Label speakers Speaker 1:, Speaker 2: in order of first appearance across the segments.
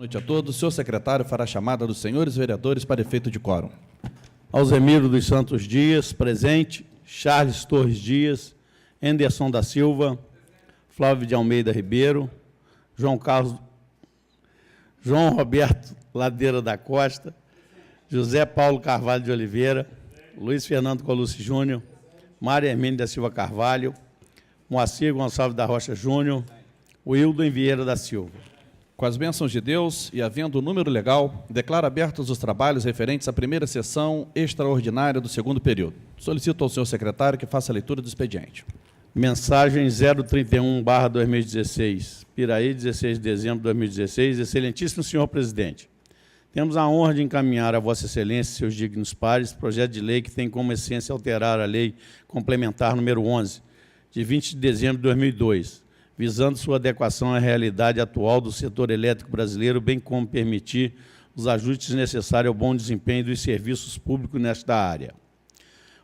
Speaker 1: Boa noite a todos. O senhor secretário fará a chamada dos senhores vereadores para efeito de quórum.
Speaker 2: Alzemiro dos Santos Dias, presente. Charles Torres Dias, Henderson da Silva, Flávio de Almeida Ribeiro, João Roberto Ladeira da Costa, José Paulo Carvalho de Oliveira, Luiz Fernando Colucci Júnior, Maria Hermínia da Silva Carvalho, Moacir Gonçalves da Rocha Júnior, Wildo Vieira da Silva.
Speaker 1: Com as bênçãos de Deus e havendo o número legal, declaro abertos os trabalhos referentes à primeira sessão extraordinária do segundo período. Solicito ao senhor secretário que faça a leitura do expediente.
Speaker 2: Mensagem 031/2016, Piraí, 16 de dezembro de 2016. Excelentíssimo senhor presidente, temos a honra de encaminhar a Vossa Excelência e seus dignos pares projeto de lei que tem como essência alterar a Lei Complementar número 11, de 20 de dezembro de 2002, visando sua adequação à realidade atual do setor elétrico brasileiro, bem como permitir os ajustes necessários ao bom desempenho dos serviços públicos nesta área.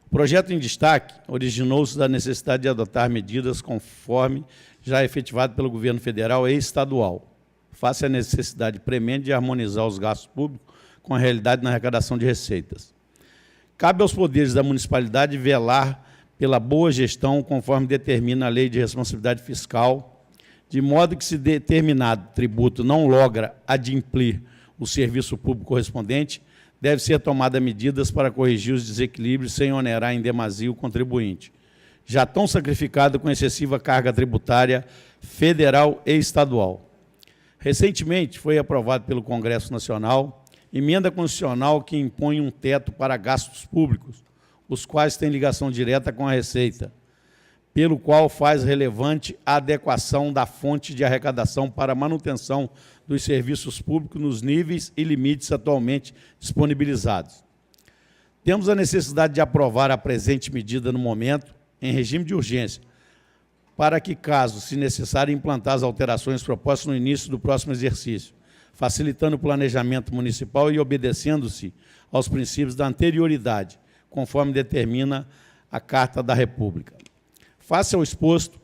Speaker 2: O projeto em destaque originou-se da necessidade de adotar medidas conforme já efetivado pelo governo federal e estadual, face à necessidade premente de harmonizar os gastos públicos com a realidade na arrecadação de receitas. Cabe aos poderes da municipalidade velar pela boa gestão, conforme determina a Lei de Responsabilidade Fiscal, de modo que, se determinado tributo não logra adimplir o serviço público correspondente, deve ser tomada medidas para corrigir os desequilíbrios sem onerar em demasia o contribuinte, já tão sacrificado com excessiva carga tributária federal e estadual. Recentemente foi aprovado pelo Congresso Nacional emenda constitucional que impõe um teto para gastos públicos, os quais têm ligação direta com a Receita, pelo qual faz relevante a adequação da fonte de arrecadação para a manutenção dos serviços públicos nos níveis e limites atualmente disponibilizados. Temos a necessidade de aprovar a presente medida no momento, em regime de urgência, para que, caso se necessário, implantar as alterações propostas no início do próximo exercício, facilitando o planejamento municipal e obedecendo-se aos princípios da anterioridade, conforme determina a Carta da República. Face ao exposto,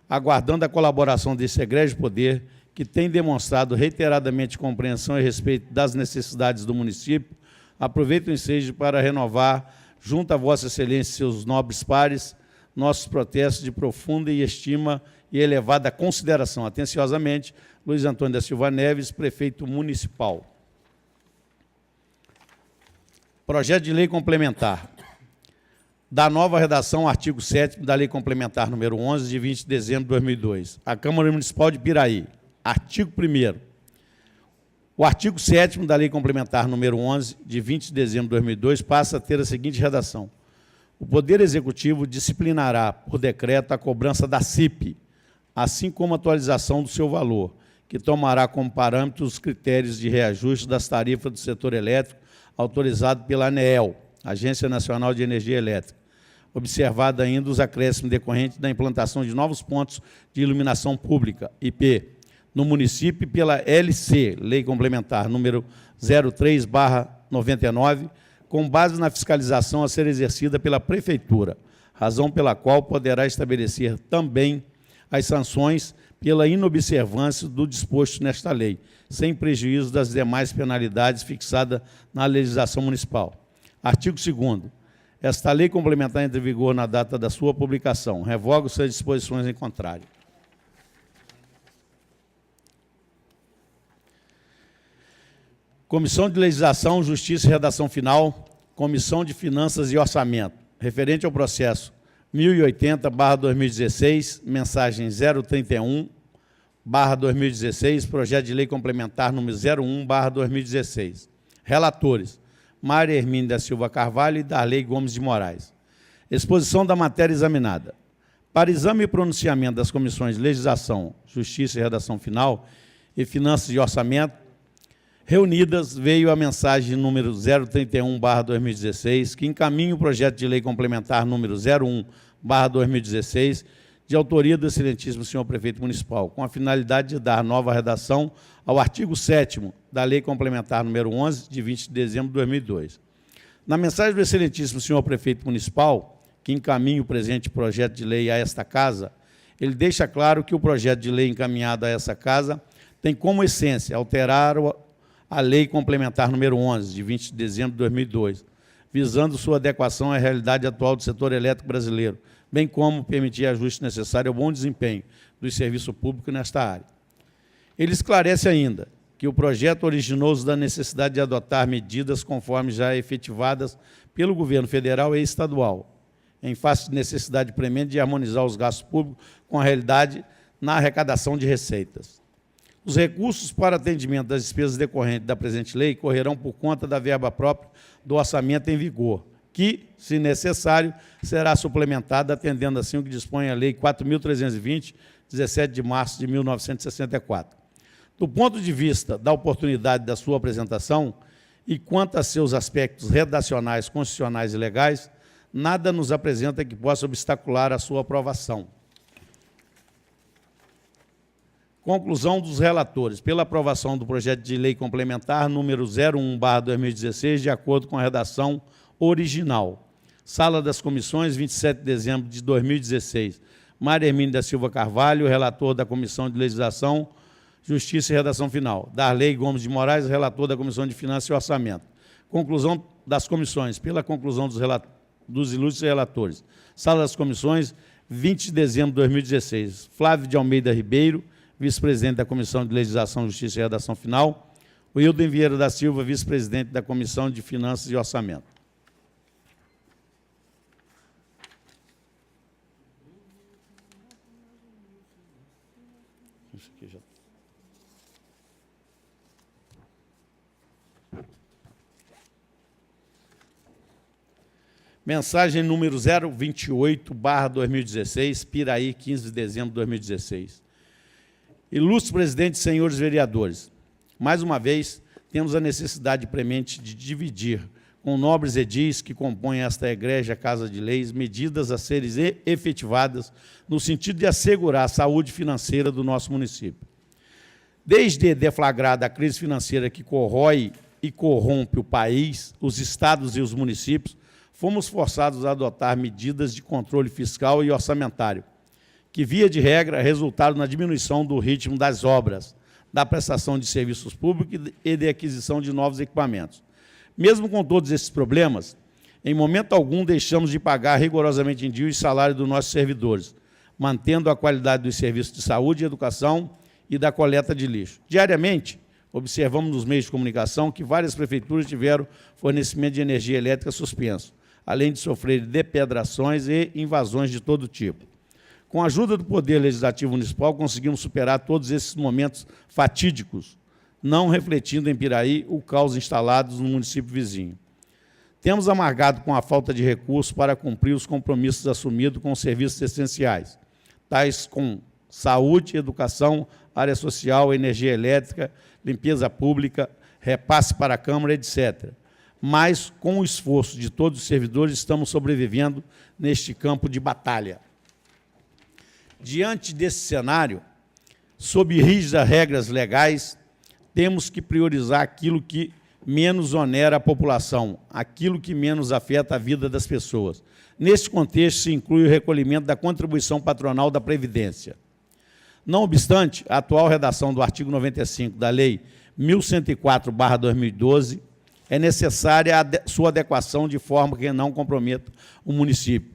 Speaker 2: aguardando a colaboração desse egrégio poder, que tem demonstrado reiteradamente compreensão e respeito das necessidades do município, aproveito o ensejo para renovar, junto a Vossa Excelência e seus nobres pares, nossos protestos de profunda estima e elevada consideração. Atenciosamente, Luiz Antônio da Silva Neves, prefeito municipal. Projeto de lei complementar. Da nova redação, artigo 7º da Lei Complementar número 11, de 20 de dezembro de 2002. A Câmara Municipal de Piraí. Artigo 1º. O artigo 7º da Lei Complementar número 11, de 20 de dezembro de 2002, passa a ter a seguinte redação. O Poder Executivo disciplinará, por decreto, a cobrança da CIP, assim como a atualização do seu valor, que tomará como parâmetro os critérios de reajuste das tarifas do setor elétrico autorizado pela ANEEL, Agência Nacional de Energia Elétrica, observado ainda os acréscimos decorrentes da implantação de novos pontos de iluminação pública, IP, no município pela LC, Lei Complementar número 03/99, com base na fiscalização a ser exercida pela Prefeitura, razão pela qual poderá estabelecer também as sanções pela inobservância do disposto nesta lei, sem prejuízo das demais penalidades fixadas na legislação municipal. Artigo 2º. Esta lei complementar entra em vigor na data da sua publicação. Revogo suas disposições em contrário. Comissão de Legislação, Justiça e Redação Final, Comissão de Finanças e Orçamento. Referente ao processo 1080/2016, mensagem 031/2016, projeto de lei complementar número 01/2016. Relatores: Maria Hermínia da Silva Carvalho e Darley Gomes de Moraes. Exposição da matéria examinada. Para exame e pronunciamento das comissões de Legislação, Justiça e Redação Final e Finanças e Orçamento, reunidas, veio a mensagem número 031/2016, que encaminha o projeto de lei complementar número 01/2016, de autoria do excelentíssimo senhor prefeito municipal, com a finalidade de dar nova redação ao artigo 7º da Lei Complementar número 11, de 20 de dezembro de 2002. Na mensagem do excelentíssimo senhor prefeito municipal, que encaminha o presente projeto de lei a esta Casa, ele deixa claro que o projeto de lei encaminhado a essa Casa tem como essência alterar a Lei Complementar número 11, de 20 de dezembro de 2002, visando sua adequação à realidade atual do setor elétrico brasileiro, bem como permitir ajuste necessário ao bom desempenho do serviço público nesta área. Ele esclarece ainda que o projeto originou-se da necessidade de adotar medidas conforme já efetivadas pelo governo federal e estadual, em face de necessidade premente de harmonizar os gastos públicos com a realidade na arrecadação de receitas. Os recursos para atendimento das despesas decorrentes da presente lei correrão por conta da verba própria do orçamento em vigor, que, se necessário, será suplementada, atendendo assim o que dispõe a Lei 4.320, 17 de março de 1964. Do ponto de vista da oportunidade da sua apresentação e quanto a seus aspectos redacionais, constitucionais e legais, nada nos apresenta que possa obstacular a sua aprovação. Conclusão dos relatores. Pela aprovação do projeto de lei complementar número 01/2016, de acordo com a redação original. Sala das Comissões, 27 de dezembro de 2016. Maria Hermínia da Silva Carvalho, relator da Comissão de Legislação, Justiça e Redação Final. Darley Gomes de Moraes, relator da Comissão de Finanças e Orçamento. Conclusão das comissões. Pela conclusão dos ilustres relatores. Sala das Comissões, 20 de dezembro de 2016. Flávio de Almeida Ribeiro, vice-presidente da Comissão de Legislação, Justiça e Redação Final. Wilden Vieira da Silva, vice-presidente da Comissão de Finanças e Orçamento. Isso aqui já... Mensagem número 028/2016, Piraí, 15 de dezembro de 2016. Ilustre presidente e senhores vereadores, mais uma vez, temos a necessidade premente de dividir com nobres edis que compõem esta egrégia Casa de Leis medidas a serem efetivadas no sentido de assegurar a saúde financeira do nosso município. Desde deflagrada a crise financeira que corrói e corrompe o país, os estados e os municípios, fomos forçados a adotar medidas de controle fiscal e orçamentário, que, via de regra, resultaram na diminuição do ritmo das obras, da prestação de serviços públicos e de aquisição de novos equipamentos. Mesmo com todos esses problemas, em momento algum deixamos de pagar rigorosamente em dia os salários dos nossos servidores, mantendo a qualidade dos serviços de saúde e educação e da coleta de lixo. Diariamente, observamos nos meios de comunicação que várias prefeituras tiveram fornecimento de energia elétrica suspenso, além de sofrer depedrações e invasões de todo tipo. Com a ajuda do Poder Legislativo Municipal, conseguimos superar todos esses momentos fatídicos, não refletindo em Piraí o caos instalado no município vizinho. Temos amargado com a falta de recursos para cumprir os compromissos assumidos com os serviços essenciais, tais como saúde, educação, área social, energia elétrica, limpeza pública, repasse para a Câmara, etc. Mas, com o esforço de todos os servidores, estamos sobrevivendo neste campo de batalha. Diante desse cenário, sob rígidas regras legais, temos que priorizar aquilo que menos onera a população, aquilo que menos afeta a vida das pessoas. Nesse contexto, se inclui o recolhimento da contribuição patronal da Previdência. Não obstante, a atual redação do artigo 95 da Lei 1104/2012 é necessária a sua adequação de forma que não comprometa o município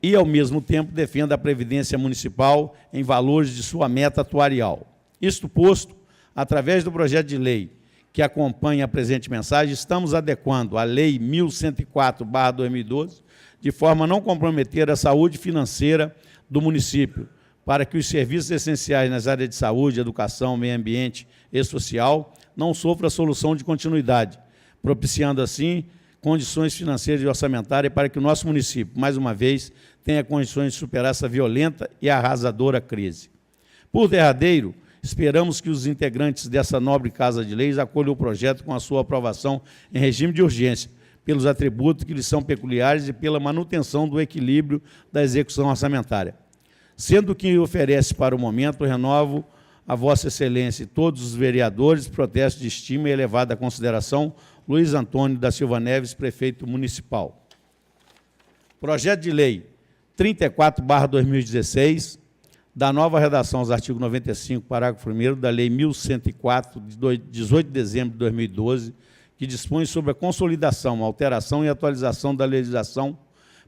Speaker 2: e, ao mesmo tempo, defenda a Previdência Municipal em valores de sua meta atuarial. Isto posto, através do projeto de lei que acompanha a presente mensagem, estamos adequando a Lei 1104/2012 de forma a não comprometer a saúde financeira do município, para que os serviços essenciais nas áreas de saúde, educação, meio ambiente e social não sofram solução de continuidade, propiciando, assim, condições financeiras e orçamentárias para que o nosso município, mais uma vez, tenha condições de superar essa violenta e arrasadora crise. Por derradeiro, esperamos que os integrantes dessa nobre Casa de Leis acolham o projeto com a sua aprovação em regime de urgência, pelos atributos que lhes são peculiares e pela manutenção do equilíbrio da execução orçamentária. Sendo que oferece para o momento, renovo a Vossa Excelência e todos os vereadores protesto de estima e elevada consideração, Luiz Antônio da Silva Neves, prefeito municipal. Projeto de Lei 34/2016, da nova redação aos artigos 95, parágrafo 1º da Lei 1.104, de 18 de dezembro de 2012, que dispõe sobre a consolidação, alteração e atualização da legislação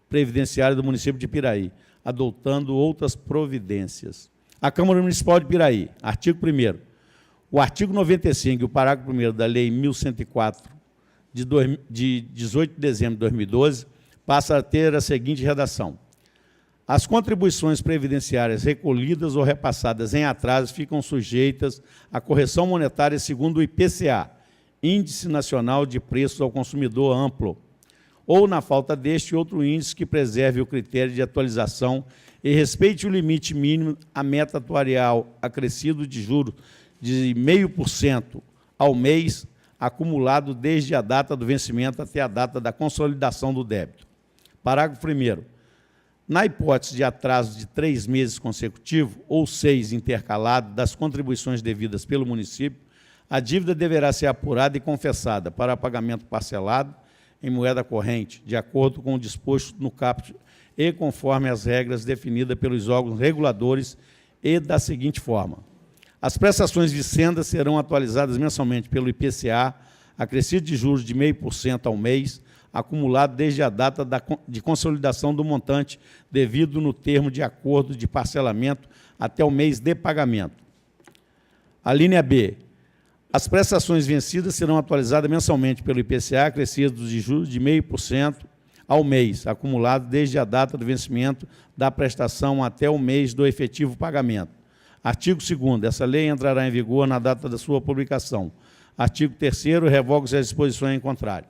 Speaker 2: previdenciária do município de Piraí, adotando outras providências. A Câmara Municipal de Piraí, artigo 1º. O artigo 95 e o parágrafo 1º da Lei 1.104, de 18 de dezembro de 2012, passa a ter a seguinte redação. As contribuições previdenciárias recolhidas ou repassadas em atraso ficam sujeitas à correção monetária segundo o IPCA, Índice Nacional de Preços ao Consumidor Amplo, ou, na falta deste, outro índice que preserve o critério de atualização e respeite o limite mínimo à meta atuarial acrescido de juros de 0,5% ao mês, acumulado desde a data do vencimento até a data da consolidação do débito. Parágrafo 1º. Na hipótese de atraso de 3 meses consecutivos ou 6 intercalados das contribuições devidas pelo município, a dívida deverá ser apurada e confessada para pagamento parcelado em moeda corrente, de acordo com o disposto no caput e conforme as regras definidas pelos órgãos reguladores e da seguinte forma. As prestações de senda serão atualizadas mensalmente pelo IPCA, acrescido de juros de 0,5% ao mês, acumulado desde a data de consolidação do montante devido no termo de acordo de parcelamento até o mês de pagamento. A linha B. As prestações vencidas serão atualizadas mensalmente pelo IPCA, acrescidos de juros de 0,5% ao mês, acumulado desde a data do vencimento da prestação até o mês do efetivo pagamento. Artigo 2º. Essa lei entrará em vigor na data da sua publicação. Artigo 3º. Revoga-se as disposições em contrário.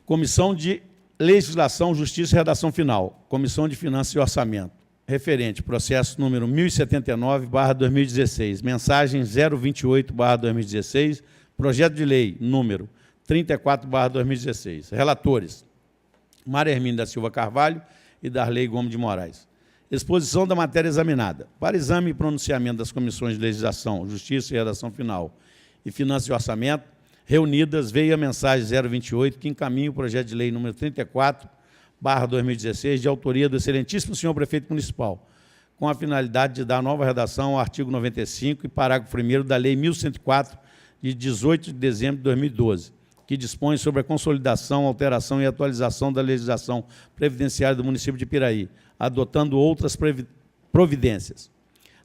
Speaker 2: Comissão de Legislação, Justiça e Redação Final. Comissão de Finanças e Orçamento. Referente, processo número 1079/2016, mensagem 028/2016, projeto de lei número 34/2016. Relatores, Maria Hermínia da Silva Carvalho e Darley Gomes de Moraes. Exposição da matéria examinada. Para exame e pronunciamento das comissões de Legislação, Justiça e Redação Final e Finanças e Orçamento, reunidas, veio a mensagem 028, que encaminha o projeto de lei número 34/2016, de autoria do excelentíssimo senhor prefeito municipal, com a finalidade de dar nova redação ao artigo 95 e parágrafo 1º da Lei 1.104, de 18 de dezembro de 2012, que dispõe sobre a consolidação, alteração e atualização da legislação previdenciária do município de Piraí, adotando outras providências.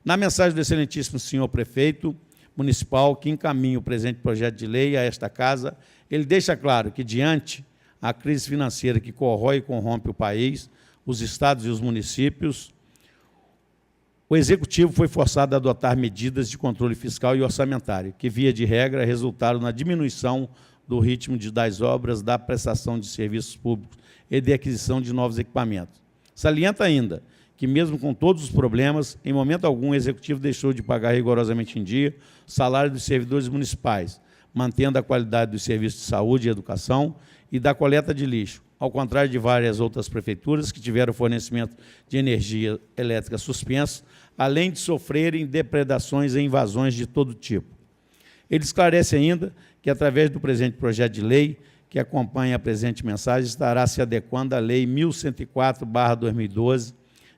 Speaker 2: Na mensagem do excelentíssimo senhor prefeito municipal, que encaminha o presente projeto de lei a esta casa, ele deixa claro que, diante a crise financeira que corrói e corrompe o país, os estados e os municípios, o Executivo foi forçado a adotar medidas de controle fiscal e orçamentário, que, via de regra, resultaram na diminuição do ritmo das obras, da prestação de serviços públicos e de aquisição de novos equipamentos. Salienta ainda que, mesmo com todos os problemas, em momento algum o Executivo deixou de pagar rigorosamente em dia o salário dos servidores municipais, mantendo a qualidade dos serviços de saúde e educação e da coleta de lixo, ao contrário de várias outras prefeituras que tiveram fornecimento de energia elétrica suspenso, além de sofrerem depredações e invasões de todo tipo. Ele esclarece ainda que, através do presente projeto de lei, que acompanha a presente mensagem, estará se adequando à Lei 1104/2012,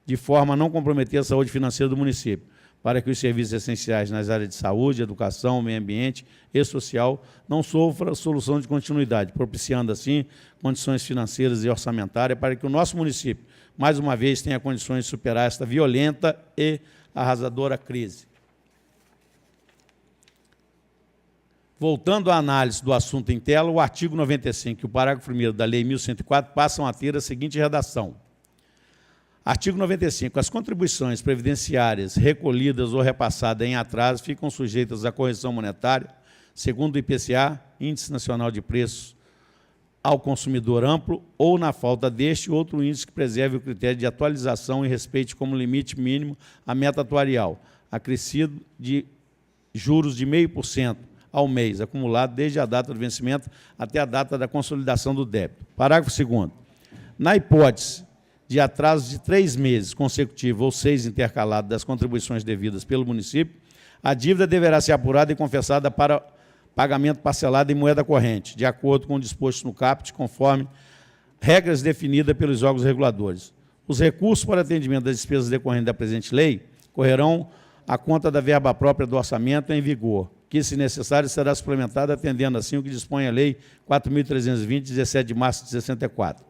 Speaker 2: de forma a não comprometer a saúde financeira do município, para que os serviços essenciais nas áreas de saúde, educação, meio ambiente e social não sofram solução de continuidade, propiciando, assim, condições financeiras e orçamentárias para que o nosso município, mais uma vez, tenha condições de superar esta violenta e arrasadora crise. Voltando à análise do assunto em tela, o artigo 95 e o parágrafo 1º da Lei 1104 passam a ter a seguinte redação. Artigo 95. As contribuições previdenciárias recolhidas ou repassadas em atraso ficam sujeitas à correção monetária, segundo o IPCA, Índice Nacional de Preços ao Consumidor Amplo, ou, na falta deste, outro índice que preserve o critério de atualização e respeite como limite mínimo a meta atuarial, acrescido de juros de 0,5% ao mês, acumulado desde a data do vencimento até a data da consolidação do débito. Parágrafo 2º. Na hipótese de atraso de 3 meses consecutivos ou 6 intercalados das contribuições devidas pelo município, a dívida deverá ser apurada e confessada para pagamento parcelado em moeda corrente, de acordo com o disposto no caput, conforme regras definidas pelos órgãos reguladores. Os recursos para atendimento das despesas decorrentes da presente lei correrão à conta da verba própria do orçamento em vigor, que, se necessário, será suplementada atendendo assim o que dispõe a Lei 4.320, 17 de março de 64.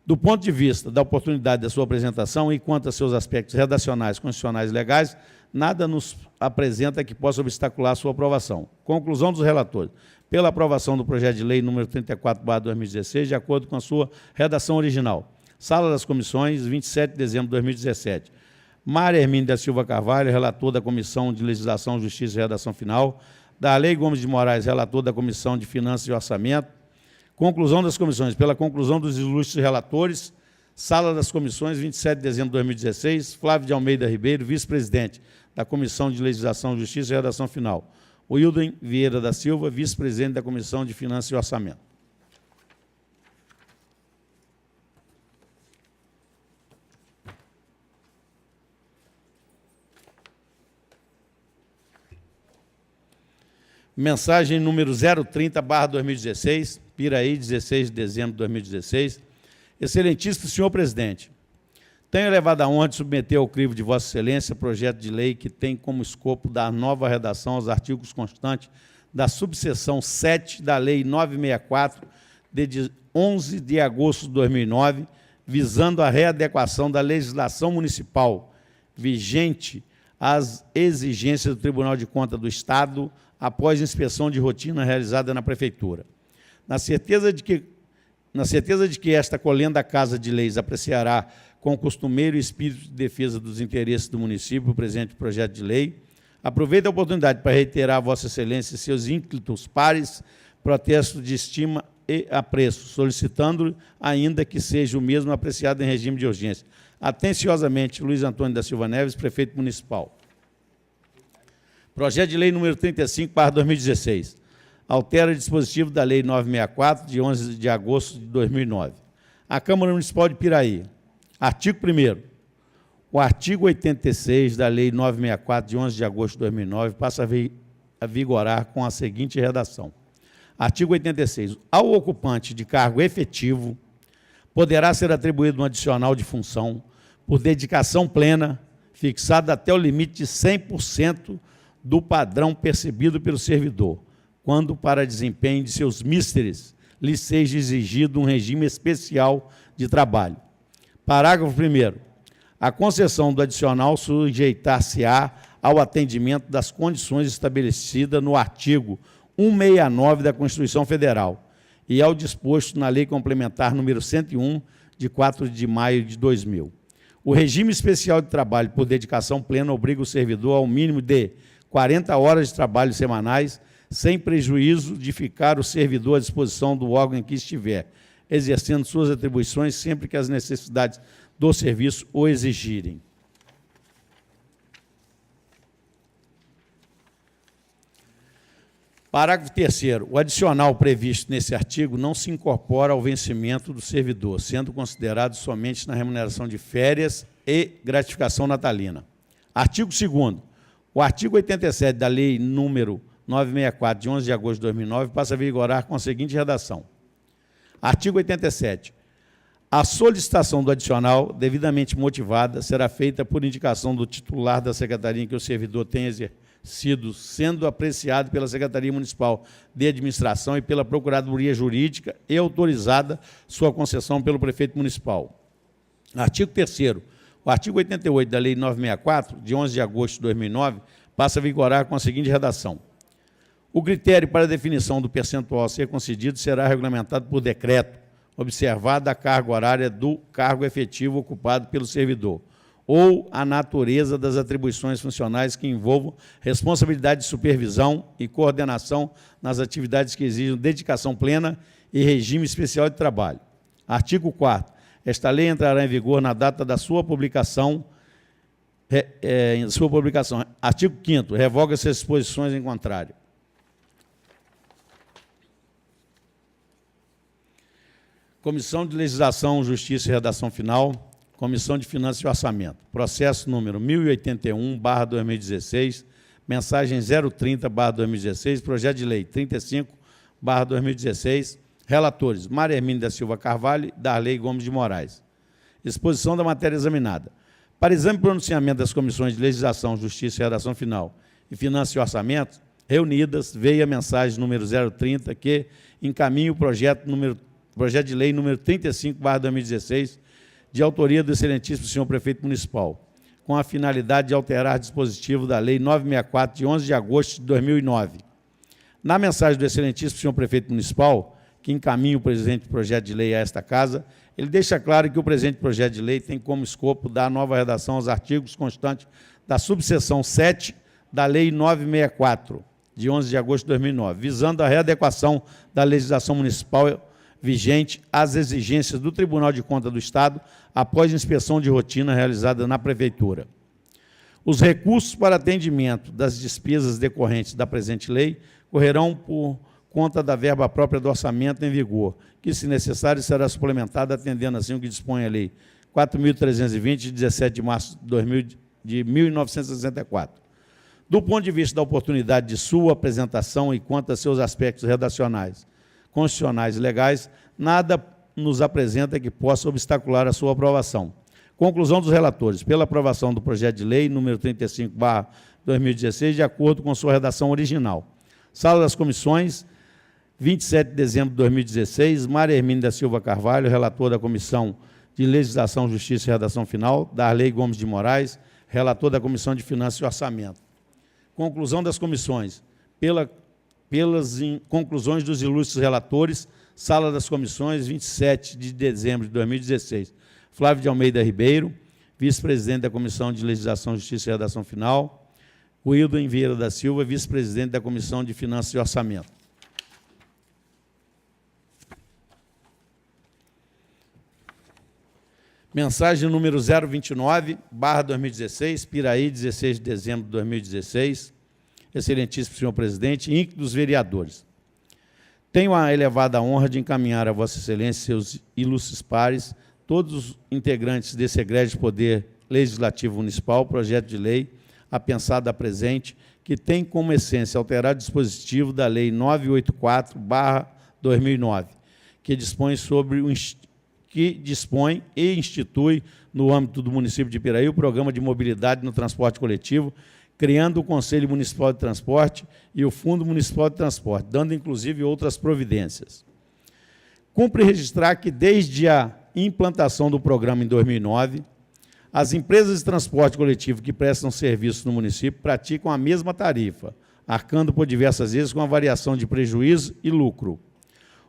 Speaker 2: Do ponto de vista da oportunidade da sua apresentação e quanto a seus aspectos redacionais, constitucionais e legais, nada nos apresenta que possa obstacular a sua aprovação. Conclusão dos relatores. Pela aprovação do projeto de lei número 34/2016, de acordo com a sua redação original. Sala das Comissões, 27 de dezembro de 2017. Mária Hermínio da Silva Carvalho, relator da Comissão de Legislação, Justiça e Redação Final. Darley Gomes de Moraes, relator da Comissão de Finanças e Orçamento. Conclusão das comissões. Pela conclusão dos ilustres relatores, Sala das Comissões, 27 de dezembro de 2016, Flávio de Almeida Ribeiro, vice-presidente da Comissão de Legislação, Justiça e Redação Final. Wilden Vieira da Silva, vice-presidente da Comissão de Finanças e Orçamento. Mensagem número 030/2016, Piraí, 16 de dezembro de 2016. Excelentíssimo senhor presidente, tenho elevado a honra de submeter ao crivo de Vossa Excelência projeto de lei que tem como escopo dar nova redação aos artigos constantes da subseção 7 da Lei 964, de 11 de agosto de 2009, visando a readequação da legislação municipal vigente às exigências do Tribunal de Contas do Estado após inspeção de rotina realizada na Prefeitura. Na certeza de que esta colenda Casa de Leis apreciará com o costumeiro espírito de defesa dos interesses do município o presente projeto de lei, aproveito a oportunidade para reiterar a Vossa Excelência e seus ínclitos pares protesto de estima e apreço, solicitando ainda que seja o mesmo apreciado em regime de urgência. Atenciosamente, Luiz Antônio da Silva Neves, prefeito municipal. Projeto de lei número 35/2016. Altera o dispositivo da Lei 964, de 11 de agosto de 2009. A Câmara Municipal de Piraí. Artigo 1º. O artigo 86 da Lei 964, de 11 de agosto de 2009, passa a vigorar com a seguinte redação. Artigo 86. Ao ocupante de cargo efetivo, poderá ser atribuído um adicional de função por dedicação plena, fixada até o limite de 100% do padrão percebido pelo servidor, quando para desempenho de seus místeres lhe seja exigido um regime especial de trabalho. Parágrafo 1º. A concessão do adicional sujeitar-se-á ao atendimento das condições estabelecidas no artigo 169 da Constituição Federal e ao disposto na Lei Complementar número 101, de 4 de maio de 2000. O regime especial de trabalho por dedicação plena obriga o servidor ao mínimo de 40 horas de trabalho semanais, sem prejuízo de ficar o servidor à disposição do órgão em que estiver, exercendo suas atribuições sempre que as necessidades do serviço o exigirem. Parágrafo 3º. O adicional previsto nesse artigo não se incorpora ao vencimento do servidor, sendo considerado somente na remuneração de férias e gratificação natalina. Artigo 2º. O artigo 87 da Lei número 964, de 11 de agosto de 2009, passa a vigorar com a seguinte redação. Artigo 87. A solicitação do adicional, devidamente motivada, será feita por indicação do titular da secretaria em que o servidor tenha exercido, sendo apreciado pela Secretaria Municipal de Administração e pela Procuradoria Jurídica e autorizada sua concessão pelo prefeito municipal. Artigo 3º. O artigo 88 da Lei 964, de 11 de agosto de 2009, passa a vigorar com a seguinte redação. O critério para a definição do percentual a ser concedido será regulamentado por decreto, observada a carga horária do cargo efetivo ocupado pelo servidor, ou a natureza das atribuições funcionais que envolvam responsabilidade de supervisão e coordenação nas atividades que exigem dedicação plena e regime especial de trabalho. Artigo 4º. Esta lei entrará em vigor na data da sua publicação. Artigo 5º. Revoga-se as disposições em contrário. Comissão de Legislação, Justiça e Redação Final. Comissão de Finanças e Orçamento. Processo número 1081/2016. Mensagem 030/2016. Projeto de Lei 35/2016. Relatores: Maria Hermínia da Silva Carvalho e Darley Gomes de Moraes. Exposição da matéria examinada. Para exame e pronunciamento das comissões de Legislação, Justiça e Redação Final e Finanças e Orçamento, reunidas, veio a mensagem número 030, que encaminha o projeto de lei número 35/2016, de autoria do excelentíssimo senhor prefeito municipal, com a finalidade de alterar dispositivo da Lei 964, de 11 de agosto de 2009. Na mensagem do excelentíssimo senhor prefeito municipal, que encaminha o presente projeto de lei a esta Casa, ele deixa claro que o presente projeto de lei tem como escopo dar nova redação aos artigos constantes da subseção 7 da Lei 964, de 11 de agosto de 2009, visando a readequação da legislação municipal vigente às exigências do Tribunal de Contas do Estado após inspeção de rotina realizada na Prefeitura. Os recursos para atendimento das despesas decorrentes da presente lei correrão por conta da verba própria do orçamento em vigor, que, se necessário, será suplementada atendendo assim o que dispõe a Lei 4.320, de 17 de março de 1964. Do ponto de vista da oportunidade de sua apresentação e quanto a seus aspectos redacionais, constitucionais e legais, nada nos apresenta que possa obstacular a sua aprovação. Conclusão dos relatores: pela aprovação do projeto de lei número 35/2016, de acordo com sua redação original. Sala das Comissões, 27 de dezembro de 2016, Maria Hermínia da Silva Carvalho, relator da Comissão de Legislação, Justiça e Redação Final, Darley Gomes de Moraes, relator da Comissão de Finanças e Orçamento. Conclusão das comissões: pelas conclusões dos ilustres relatores, Sala das Comissões, 27 de dezembro de 2016, Flávio de Almeida Ribeiro, vice-presidente da Comissão de Legislação, Justiça e Redação Final, Wilden Vieira da Silva, vice-presidente da Comissão de Finanças e Orçamento. Mensagem número 029/2016, Piraí, 16 de dezembro de 2016. Excelentíssimo senhor presidente, ínque dos vereadores. Tenho a elevada honra de encaminhar a Vossa Excelência e seus ilustres pares, todos os integrantes desse egrégio Poder Legislativo Municipal, projeto de lei apensado a presente, que tem como essência alterar o dispositivo da Lei 984/2009, que dispõe e institui, no âmbito do município de Piraí, o Programa de Mobilidade no Transporte Coletivo, criando o Conselho Municipal de Transporte e o Fundo Municipal de Transporte, dando, inclusive, outras providências. Cumpre registrar que, desde a implantação do programa em 2009, as empresas de transporte coletivo que prestam serviço no município praticam a mesma tarifa, arcando por diversas vezes com a variação de prejuízo e lucro.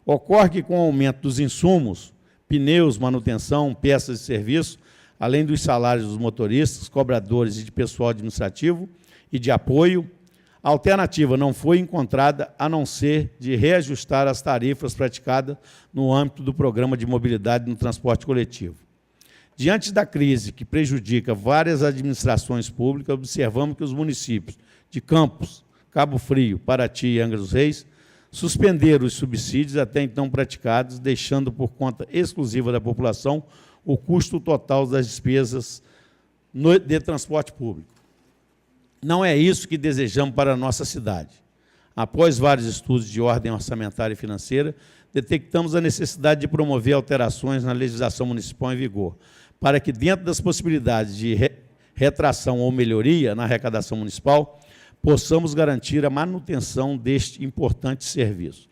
Speaker 2: Ocorre que, com o aumento dos insumos, pneus, manutenção, peças de serviço, além dos salários dos motoristas, cobradores e de pessoal administrativo e de apoio, a alternativa não foi encontrada a não ser de reajustar as tarifas praticadas no âmbito do Programa de Mobilidade no Transporte Coletivo. Diante da crise que prejudica várias administrações públicas, observamos que os municípios de Campos, Cabo Frio, Paraty e Angra dos Reis suspenderam os subsídios até então praticados, deixando por conta exclusiva da população o custo total das despesas de transporte público. Não é isso que desejamos para a nossa cidade. Após vários estudos de ordem orçamentária e financeira, detectamos a necessidade de promover alterações na legislação municipal em vigor, para que, dentro das possibilidades de retração ou melhoria na arrecadação municipal, possamos garantir a manutenção deste importante serviço.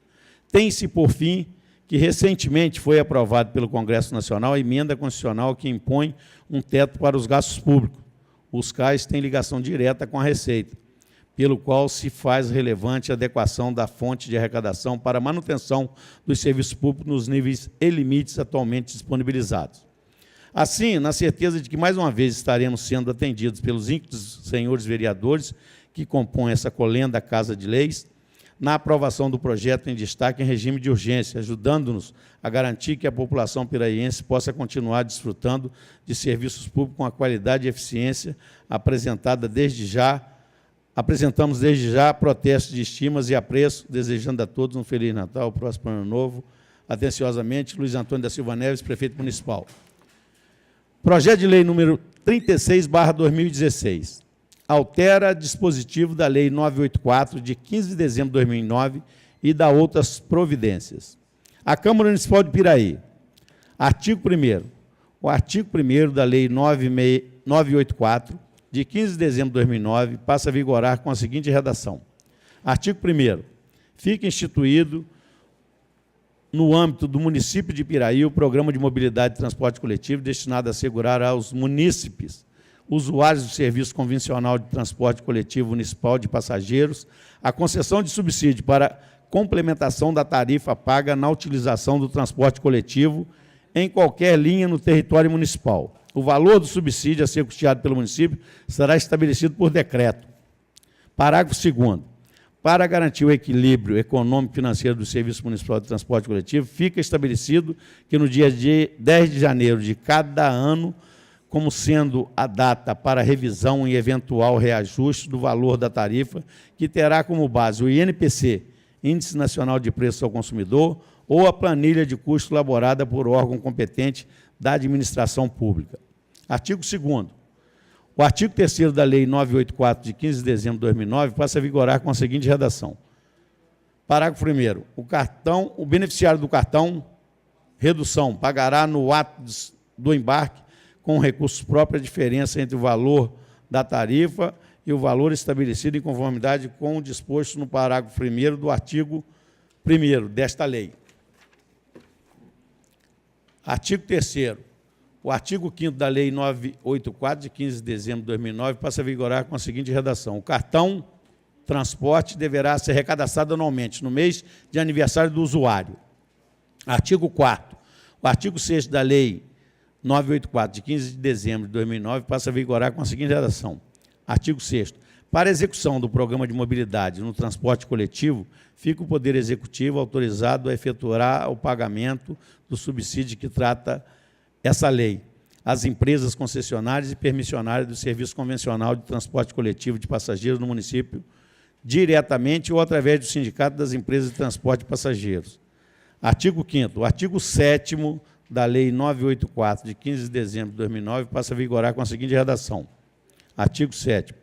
Speaker 2: Tem-se, por fim, que recentemente foi aprovado pelo Congresso Nacional a emenda constitucional que impõe um teto para os gastos públicos, os quais têm ligação direta com a Receita, pelo qual se faz relevante a adequação da fonte de arrecadação para a manutenção dos serviços públicos nos níveis e limites atualmente disponibilizados. Assim, na certeza de que, mais uma vez, estaremos sendo atendidos pelos íntegros senhores vereadores que compõem essa colenda Casa de Leis, na aprovação do projeto em destaque em regime de urgência, ajudando-nos a garantir que a população piraiense possa continuar desfrutando de serviços públicos com a qualidade e eficiência apresentamos desde já protestos de estimas e apreço, desejando a todos um Feliz Natal, próximo Ano Novo. Atenciosamente, Luiz Antônio da Silva Neves, prefeito municipal. Projeto de lei número 36/2016. Altera dispositivo da Lei 984, de 15 de dezembro de 2009, e dá outras providências. A Câmara Municipal de Piraí. Artigo 1º. O artigo 1º da Lei 984, de 15 de dezembro de 2009, passa a vigorar com a seguinte redação. Artigo 1º. Fica instituído, no âmbito do município de Piraí, o Programa de Mobilidade e Transporte Coletivo destinado a assegurar aos munícipes, usuários do Serviço Convencional de Transporte Coletivo Municipal de Passageiros, a concessão de subsídio para complementação da tarifa paga na utilização do transporte coletivo em qualquer linha no território municipal. O valor do subsídio a ser custeado pelo município será estabelecido por decreto. Parágrafo 2º. Para garantir o equilíbrio econômico e financeiro do Serviço Municipal de Transporte Coletivo, fica estabelecido que no dia 10 de janeiro de cada ano, como sendo a data para revisão e eventual reajuste do valor da tarifa, que terá como base o INPC, Índice Nacional de Preços ao Consumidor, ou a planilha de custo elaborada por órgão competente da administração pública. Artigo 2º. O artigo 3º da Lei 984, de 15 de dezembro de 2009, passa a vigorar com a seguinte redação. Parágrafo 1º. O beneficiário do cartão redução pagará no ato do embarque com recursos próprios a diferença entre o valor da tarifa e o valor estabelecido em conformidade com o disposto no parágrafo 1º do artigo 1º desta lei. Artigo 3º. O artigo 5º da Lei 984, de 15 de dezembro de 2009, passa a vigorar com a seguinte redação. O cartão transporte deverá ser recadastrado anualmente, no mês de aniversário do usuário. Artigo 4º. O artigo 6º da Lei 984, de 15 de dezembro de 2009, passa a vigorar com a seguinte redação. Artigo 6º. Para a execução do programa de mobilidade no transporte coletivo, fica o Poder Executivo autorizado a efetuar o pagamento do subsídio que trata essa lei, às empresas concessionárias e permissionárias do Serviço Convencional de Transporte Coletivo de Passageiros no município, diretamente ou através do Sindicato das Empresas de Transporte de Passageiros. Artigo 5º. O artigo 7º da Lei 984, de 15 de dezembro de 2009, passa a vigorar com a seguinte redação. Artigo 7º.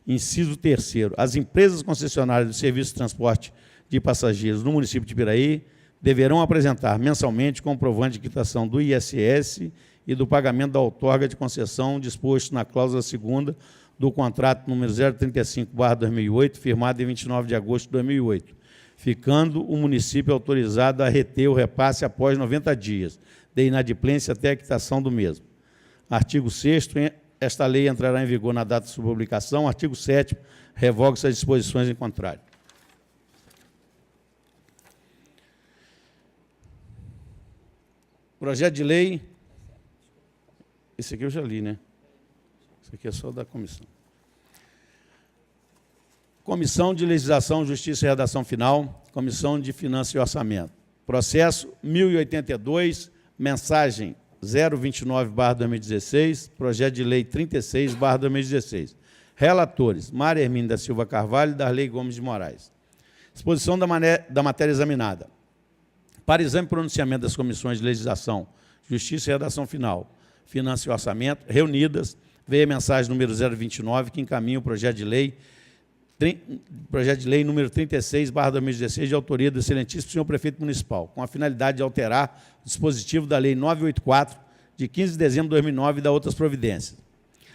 Speaker 2: Inciso 3º. As empresas concessionárias do Serviço de Transporte de Passageiros no município de Piraí deverão apresentar mensalmente comprovante de quitação do ISS e do pagamento da outorga de concessão disposto na cláusula 2ª do contrato número 035/2008, firmado em 29 de agosto de 2008, ficando o município autorizado a reter o repasse após 90 dias de inadimplência até a quitação do mesmo. Artigo 6º. Esta lei entrará em vigor na data de sua publicação. Artigo 7º. Revoga-se as disposições em contrário. Projeto de lei. Esse aqui eu já li, né? Esse aqui é só da comissão. Comissão de Legislação, Justiça e Redação Final. Comissão de Finanças e Orçamento. Processo 1082, mensagem 029/2016, projeto de lei 36/2016. Relatores: Maria Hermínia da Silva Carvalho e Darley Gomes de Moraes. Exposição da matéria examinada. Para exame e pronunciamento das comissões de legislação, Justiça e Redação Final, Finanças e Orçamento, reunidas, veio a mensagem número 029, que encaminha o projeto de lei número 36/2016, de autoria do excelentíssimo senhor prefeito municipal, com a finalidade de alterar o dispositivo da Lei 984, de 15 de dezembro de 2009, e da outras providências.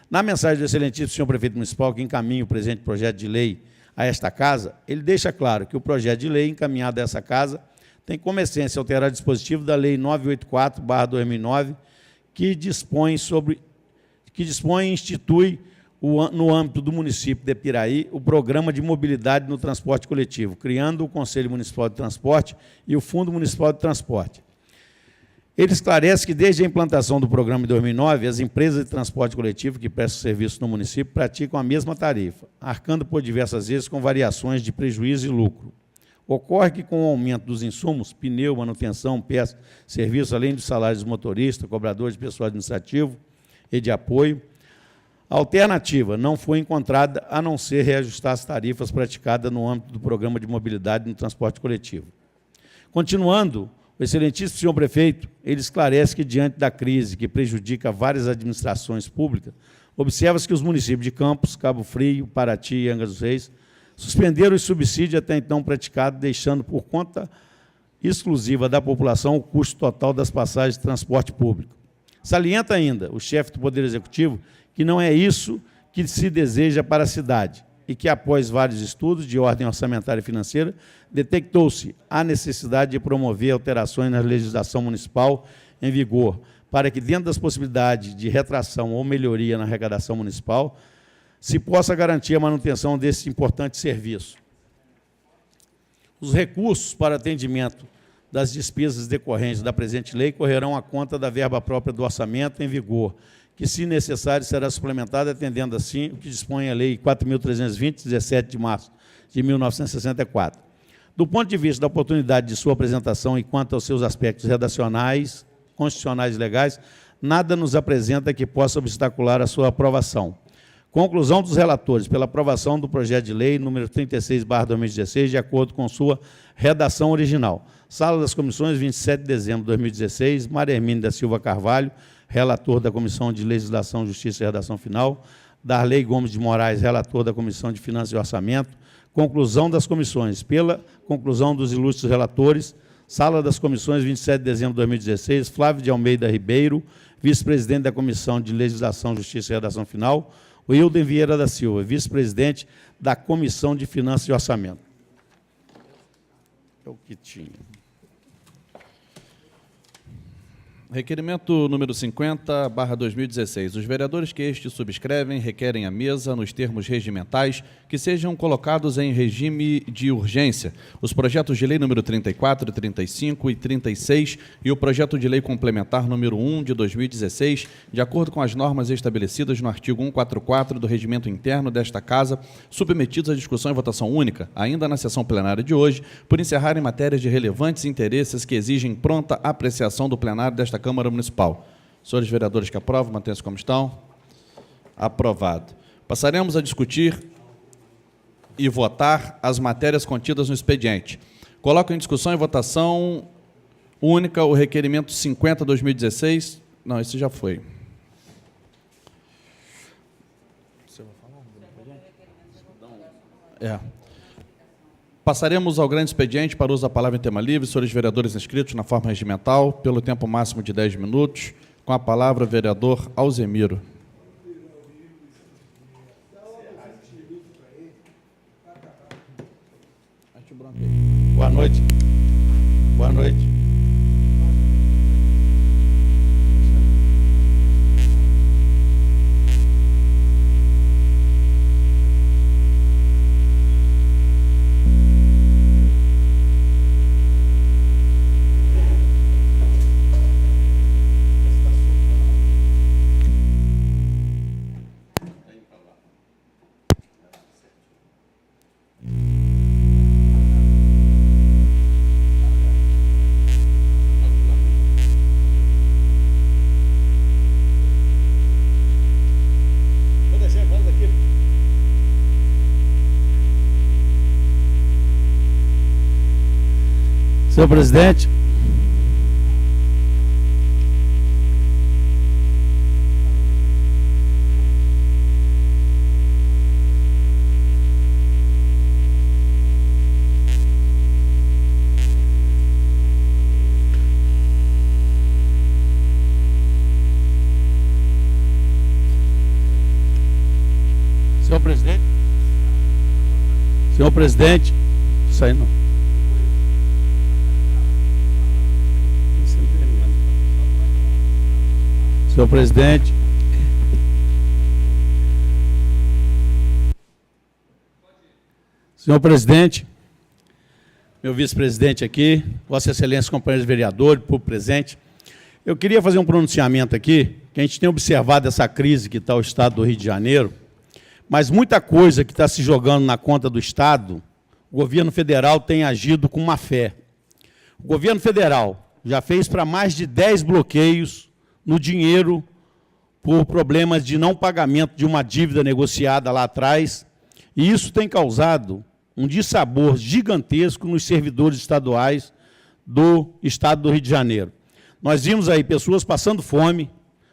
Speaker 2: Na mensagem do excelentíssimo senhor prefeito municipal, que encaminha o presente projeto de lei a esta casa, ele deixa claro que o projeto de lei encaminhado a essa casa tem como essência alterar o dispositivo da Lei 984/2009, que dispõe e institui no âmbito do município de Piraí, o Programa de Mobilidade no Transporte Coletivo, criando o Conselho Municipal de Transporte e o Fundo Municipal de Transporte. Ele esclarece que, desde a implantação do programa em 2009, as empresas de transporte coletivo que prestam serviço no município praticam a mesma tarifa, arcando por diversas vezes com variações de prejuízo e lucro. Ocorre que, com o aumento dos insumos, pneu, manutenção, peça, serviço, além dos salários dos motoristas, cobradores de pessoal administrativo e de apoio, a alternativa não foi encontrada a não ser reajustar as tarifas praticadas no âmbito do Programa de Mobilidade no Transporte Coletivo. Continuando, o excelentíssimo senhor prefeito, ele esclarece que, diante da crise que prejudica várias administrações públicas, observa-se que os municípios de Campos, Cabo Frio, Paraty e Angra dos Reis suspenderam os subsídios até então praticados, deixando por conta exclusiva da população o custo total das passagens de transporte público. Salienta ainda o chefe do Poder Executivo que não é isso que se deseja para a cidade e que, após vários estudos de ordem orçamentária e financeira, detectou-se a necessidade de promover alterações na legislação municipal em vigor, para que, dentro das possibilidades de retração ou melhoria na arrecadação municipal, se possa garantir a manutenção desse importante serviço. Os recursos para atendimento das despesas decorrentes da presente lei correrão à conta da verba própria do orçamento em vigor, que, se necessário, será suplementada, atendendo assim o que dispõe a Lei 4.320, 17 de março de 1964. Do ponto de vista da oportunidade de sua apresentação e quanto aos seus aspectos redacionais, constitucionais e legais, nada nos apresenta que possa obstacular a sua aprovação. Conclusão dos relatores pela aprovação do projeto de lei número 36/2016, de acordo com sua redação original. Sala das Comissões, 27 de dezembro de 2016, Maria Hermínia da Silva Carvalho, relator da Comissão de Legislação, Justiça e Redação Final, Darley Gomes de Moraes, relator da Comissão de Finanças e Orçamento. Conclusão das comissões, pela conclusão dos ilustres relatores, Sala das Comissões, 27 de dezembro de 2016, Flávio de Almeida Ribeiro, vice-presidente da Comissão de Legislação, Justiça e Redação Final, Wilden Vieira da Silva, vice-presidente da Comissão de Finanças e Orçamento. É o que tinha.
Speaker 1: Requerimento número 50/2016. Os vereadores que este subscrevem requerem à mesa, nos termos regimentais, que sejam colocados em regime de urgência os projetos de lei número 34, 35 e 36 e o projeto de lei complementar número 1 de 2016, de acordo com as normas estabelecidas no artigo 144 do regimento interno desta Casa, submetidos à discussão e votação única, ainda na sessão plenária de hoje, por encerrarem matérias de relevantes interesses que exigem pronta apreciação do plenário desta Câmara Municipal. Senhores vereadores que aprovam, mantenham-se como estão. Aprovado. Passaremos a discutir e votar as matérias contidas no expediente. Coloco em discussão e votação única o requerimento 50/2016. Não, esse já foi. Você vai falar? Passaremos ao grande expediente para uso da palavra em tema livre. Senhores vereadores inscritos na forma regimental, pelo tempo máximo de 10 minutos. Com a palavra, vereador Alzemiro.
Speaker 2: Boa noite. Boa noite. Senhor presidente, isso aí não. Senhor presidente, meu vice-presidente aqui, Vossa Excelência, companheiros vereadores, público presente, eu queria fazer um pronunciamento aqui, que a gente tem observado essa crise que está o Estado do Rio de Janeiro, mas muita coisa que está se jogando na conta do Estado, o governo federal tem agido com má fé. O governo federal já fez para mais de 10 bloqueios no dinheiro por problemas de não pagamento de uma dívida negociada lá atrás, e isso tem causado um dissabor gigantesco nos servidores estaduais do Estado do Rio de Janeiro. Nós vimos aí pessoas passando fome,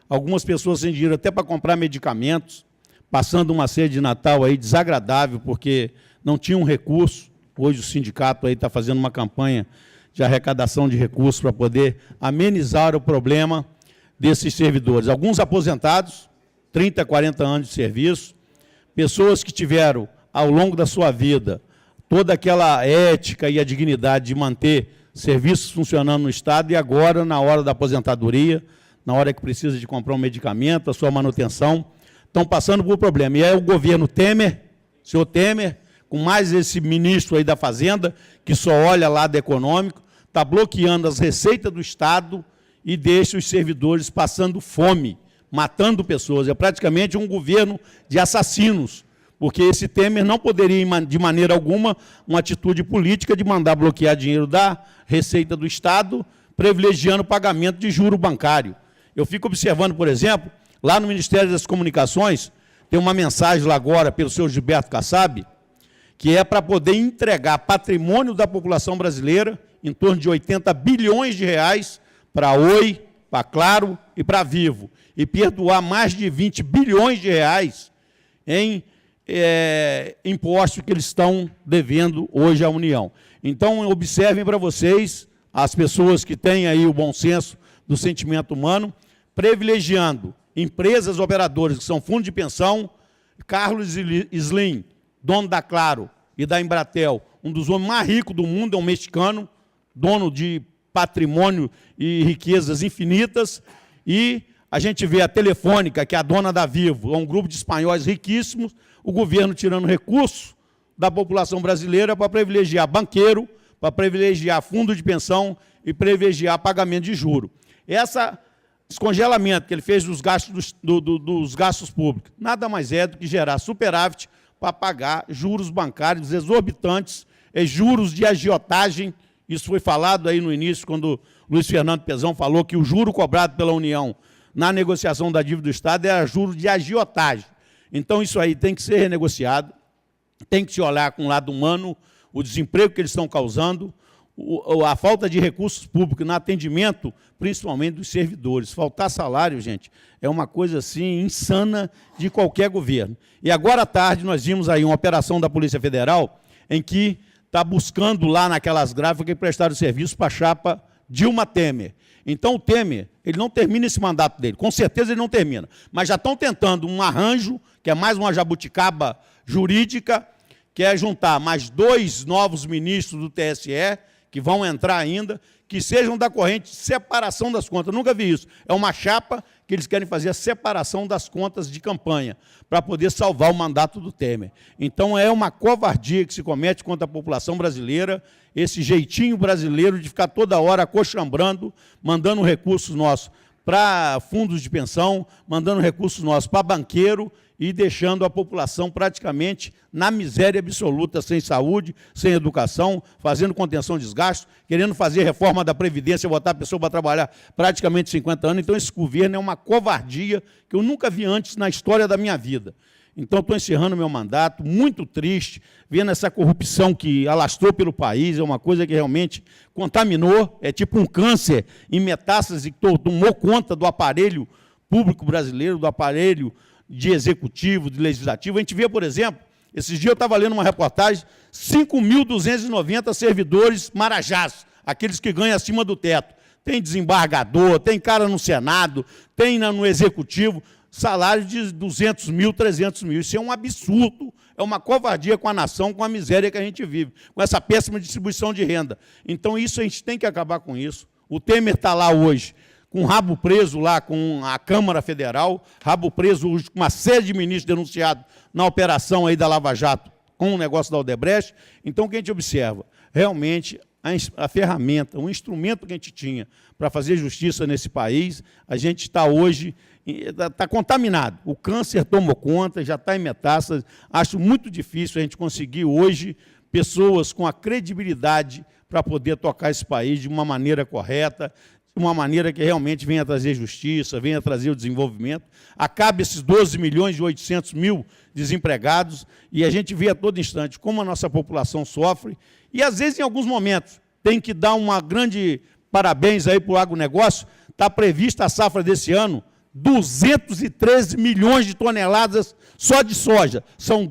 Speaker 2: algumas pessoas sem dinheiro até para comprar medicamentos, passando uma ceia de Natal aí desagradável, porque não tinham recurso. Hoje o sindicato aí está fazendo uma campanha de arrecadação de recursos para poder amenizar o problema desses servidores. Alguns aposentados, 30, 40 anos de serviço, pessoas que tiveram, ao longo da sua vida, toda aquela ética e a dignidade de manter serviços funcionando no Estado e agora, na hora da aposentadoria, na hora que precisa de comprar um medicamento, a sua manutenção, estão passando por problema. E é o governo Temer, senhor Temer, com mais esse ministro aí da Fazenda, que só olha lado econômico, está bloqueando as receitas do Estado e deixa os servidores passando fome, matando pessoas. É praticamente um governo de assassinos, porque esse Temer não poderia, de maneira alguma, uma atitude política de mandar bloquear dinheiro da receita do Estado, privilegiando o pagamento de juro bancário. Eu fico observando, por exemplo, lá no Ministério das Comunicações, tem uma mensagem lá agora pelo senhor Gilberto Kassab, que é para poder entregar patrimônio da população brasileira, em torno de 80 bilhões de reais, para a Oi, para a Claro e para a Vivo, e perdoar mais de 20 bilhões de reais em impostos que eles estão devendo hoje à União. Então, observem para vocês, as pessoas que têm aí o bom senso do sentimento humano, privilegiando empresas operadoras que são fundos de pensão. Carlos Slim, dono da Claro e da Embratel, um dos homens mais ricos do mundo, é um mexicano, dono de patrimônio e riquezas infinitas, e a gente vê a Telefônica, que é a dona da Vivo, é um grupo de espanhóis riquíssimos, o governo tirando recursos da população brasileira para privilegiar banqueiro, para privilegiar fundo de pensão e privilegiar pagamento de juro. Esse descongelamento que ele fez dos gastos, dos gastos públicos, nada mais é do que gerar superávit para pagar juros bancários exorbitantes, juros de agiotagem. Isso foi falado aí no início, quando Luiz Fernando Pezão falou que o juro cobrado pela União na negociação da dívida do Estado era juro de agiotagem. Então, isso aí tem que ser renegociado, tem que se olhar com o lado humano, o desemprego que eles estão causando, a falta de recursos públicos no atendimento, principalmente dos servidores. Faltar salário, gente, é uma coisa assim insana de qualquer governo. E agora à tarde nós vimos aí uma operação da Polícia Federal em que está buscando lá naquelas gráficas que prestaram serviço para a chapa Dilma Temer. Então o Temer, ele não termina esse mandato dele, com certeza ele não termina, mas já estão tentando um arranjo, que é mais uma jabuticaba jurídica, que é juntar mais 2 novos ministros do TSE, que vão entrar ainda, que sejam da corrente de separação das contas. Eu nunca vi isso. É uma chapa que eles querem fazer a separação das contas de campanha, para poder salvar o mandato do Temer. Então, é uma covardia que se comete contra a população brasileira, esse jeitinho brasileiro de ficar toda hora acochambrando, mandando recursos nossos para fundos de pensão, mandando recursos nossos para banqueiro e deixando a população praticamente na miséria absoluta, sem saúde, sem educação, fazendo contenção de gastos, querendo fazer reforma da Previdência, botar a pessoa para trabalhar praticamente 50 anos. Então, esse governo é uma covardia que eu nunca vi antes na história da minha vida. Então, estou encerrando meu mandato, muito triste, vendo essa corrupção que alastrou pelo país, é uma coisa que realmente contaminou, é tipo um câncer em metástase que tomou conta do aparelho público brasileiro, do aparelho de executivo, de legislativo. A gente vê, por exemplo, esses dias eu estava lendo uma reportagem, 5.290 servidores marajás, aqueles que ganham acima do teto. Tem desembargador, tem cara no Senado, tem no Executivo, salário de 200 mil, 300 mil. Isso é um absurdo, é uma covardia com a nação, com a miséria que a gente vive, com essa péssima distribuição de renda. Então, isso a gente tem que acabar com isso. O Temer está lá hoje, com o rabo preso lá com a Câmara Federal, rabo preso hoje com uma série de ministros denunciados na operação aí da Lava Jato com o negócio da Odebrecht. Então, o que a gente observa? Realmente, a ferramenta, o instrumento que a gente tinha para fazer justiça nesse país, a gente está hoje, está contaminado. O câncer tomou conta, já está em metástase. Acho muito difícil a gente conseguir hoje pessoas com a credibilidade para poder tocar esse país de uma maneira correta, de uma maneira que realmente venha trazer justiça, venha trazer o desenvolvimento, acabe esses 12 milhões e 800 mil desempregados, e a gente vê a todo instante como a nossa população sofre, e às vezes, em alguns momentos, tem que dar uma grande parabéns aí para o agronegócio. Está prevista a safra desse ano, 213 milhões de toneladas só de soja. São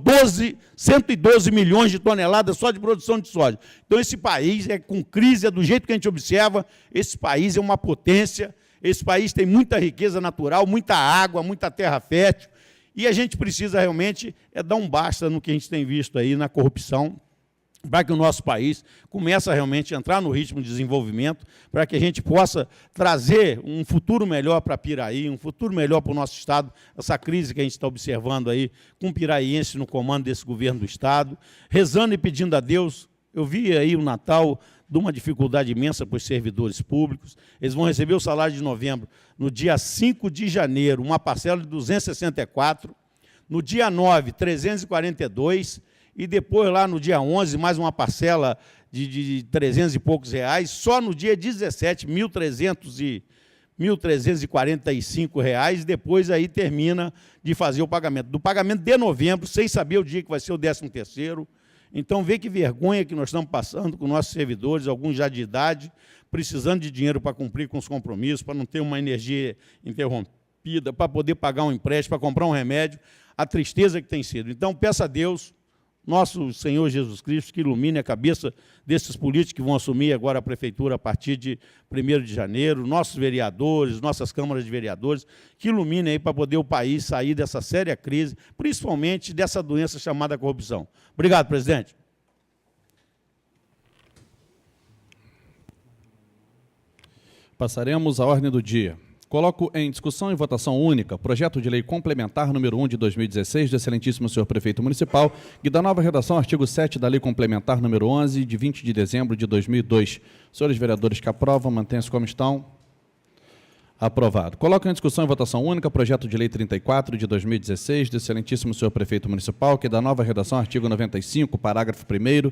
Speaker 2: 112 milhões de toneladas só de produção de soja. Então, esse país é com crise, é do jeito que a gente observa, esse país é uma potência, esse país tem muita riqueza natural, muita água, muita terra fértil, e a gente precisa realmente dar um basta no que a gente tem visto aí na corrupção, para que o nosso país comece a realmente entrar no ritmo de desenvolvimento, para que a gente possa trazer um futuro melhor para Piraí, um futuro melhor para o nosso Estado, essa crise que a gente está observando aí, com o piraiense no comando desse governo do Estado, rezando e pedindo a Deus. Eu vi aí o Natal de uma dificuldade imensa para os servidores públicos, eles vão receber o salário de novembro no dia 5 de janeiro, uma parcela de 264, no dia 9, 342, e depois, lá no dia 11, mais uma parcela de 300 e poucos reais, só no dia 17, 1.345 reais, depois aí termina de fazer o pagamento. Do pagamento de novembro, sem saber o dia que vai ser o 13º. Então, vê que vergonha que nós estamos passando com nossos servidores, alguns já de idade, precisando de dinheiro para cumprir com os compromissos, para não ter uma energia interrompida, para poder pagar um empréstimo, para comprar um remédio, a tristeza que tem sido. Então, peço a Deus, nosso Senhor Jesus Cristo, que ilumine a cabeça desses políticos que vão assumir agora a prefeitura a partir de 1º de janeiro, nossos vereadores, nossas câmaras de vereadores, que ilumine aí para poder o país sair dessa séria crise, principalmente dessa doença chamada corrupção. Obrigado, presidente.
Speaker 1: Passaremos à ordem do dia. Coloco em discussão e votação única projeto de lei complementar número 1 de 2016 do excelentíssimo senhor prefeito municipal e da nova redação artigo 7 da lei complementar número 11 de 20 de dezembro de 2002. Senhores vereadores que aprovam, mantenham-se como estão. Aprovado. Coloco em discussão e votação única projeto de lei 34 de 2016 do excelentíssimo senhor prefeito municipal que da nova redação artigo 95, parágrafo 1º,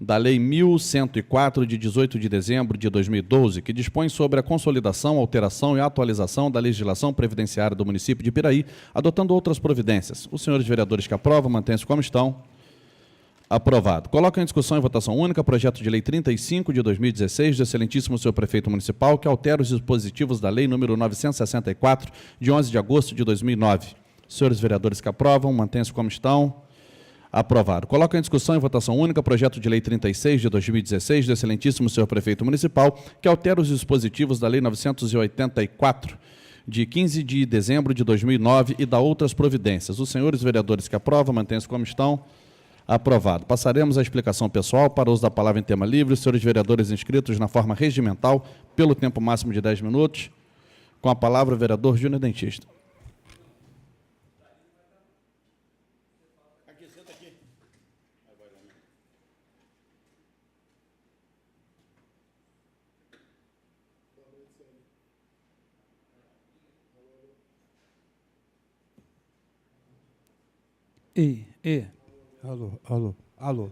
Speaker 1: da Lei 1104, de 18 de dezembro de 2012, que dispõe sobre a consolidação, alteração e atualização da legislação previdenciária do município de Piraí, adotando outras providências. Os senhores vereadores que aprovam, mantenham-se como estão. Aprovado. Coloco em discussão e votação única projeto de lei 35 de 2016 do excelentíssimo senhor prefeito municipal, que altera os dispositivos da lei número 964, de 11 de agosto de 2009. Os senhores vereadores que aprovam, mantenham-se como estão. Aprovado. Coloco em discussão e votação única projeto de lei 36 de 2016 do excelentíssimo senhor prefeito municipal, que altera os dispositivos da lei 984, de 15 de dezembro de 2009 e dá outras providências. Os senhores vereadores que aprovam, mantenham-se como estão. Aprovado. Passaremos à explicação pessoal para uso da palavra em tema livre. Os senhores vereadores inscritos na forma regimental, pelo tempo máximo de 10 minutos. Com a palavra, o vereador Júnior Dentista.
Speaker 3: Alô, alô, alô.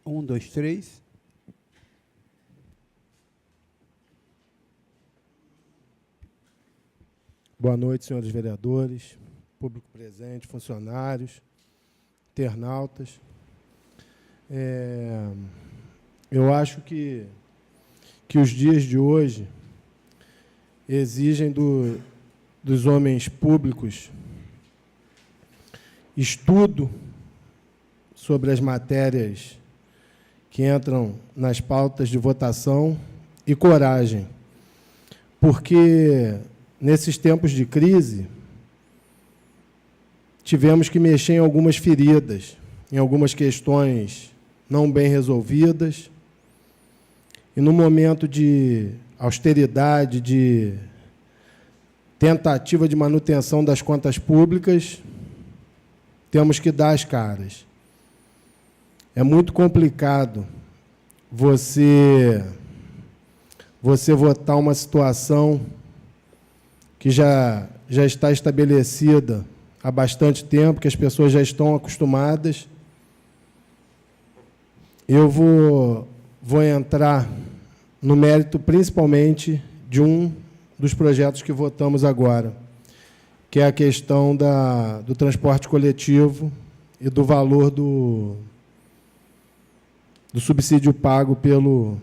Speaker 3: 1, 2, 3. Boa noite, senhores vereadores, público presente, funcionários, internautas. Eu acho que os dias de hoje exigem dos homens públicos estudo sobre as matérias que entram nas pautas de votação e coragem, porque nesses tempos de crise tivemos que mexer em algumas feridas, em algumas questões não bem resolvidas, e no momento de austeridade, de tentativa de manutenção das contas públicas, temos que dar as caras. É muito complicado você votar uma situação que já está estabelecida há bastante tempo, que as pessoas já estão acostumadas. Eu vou entrar no mérito, principalmente, de um dos projetos que votamos agora, que é a questão do transporte coletivo e do valor do subsídio pago pelo